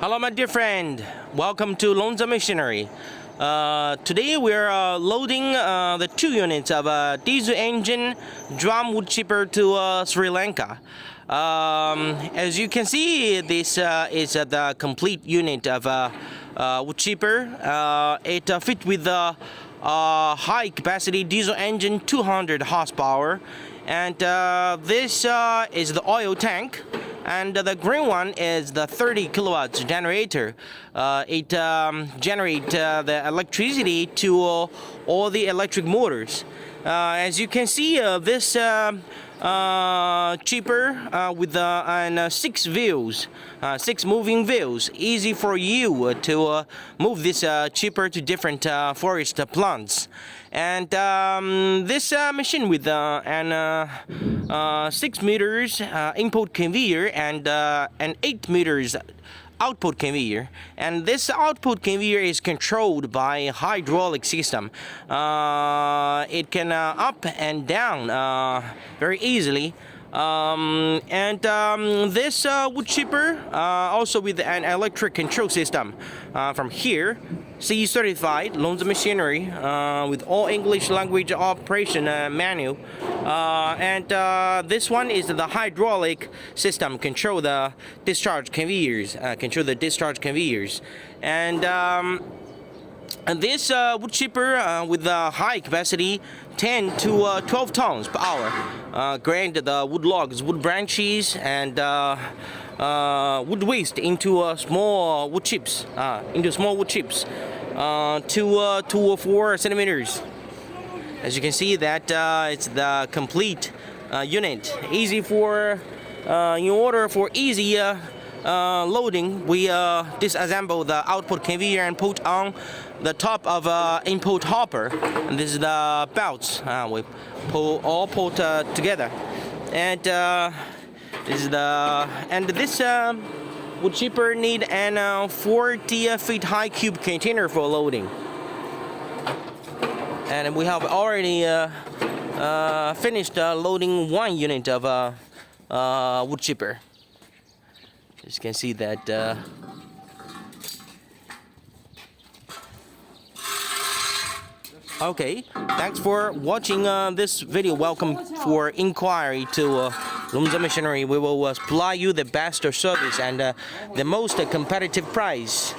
Hello, my dear friend. Welcome to Lonza Machinery. Today we are loading the 2 units of a diesel engine drum wood chipper to Sri Lanka. As you can see, this is the complete unit of wood chipper. It fits with the high capacity diesel engine, 200 horsepower, and this is the oil tank. And the green one is the 30 kilowatts generator. It generates the electricity to all the electric motors. As you can see, this chipper with 6 wheels, 6 moving wheels, easy for you to move this chipper to different forest plants. And this machine with 6 meters input conveyor and 8 meters output conveyor, and this output conveyor is controlled by hydraulic system. It can up and down very easily. This wood chipper also with an electric control system from here, CE certified Lonza Machinery with all English language operation manual. This one is the hydraulic system, control the discharge conveyors, and this wood chipper with the high capacity 10 to 12 tons per hour grind the wood logs, wood branches, and wood waste into small wood chips, 2 or 4 centimeters. As you can see that it's the complete unit, easy for in order for easy loading, we disassemble the output conveyor and put on the top of input hopper. And this is the belts. We put together. And this wood chipper need an 40 feet high cube container for loading. And we have already finished loading 1 unit of wood chipper. As you can see that okay, thanks for watching this video. Welcome for inquiry to Lonza Machinery. We will supply you the best service and the most competitive price.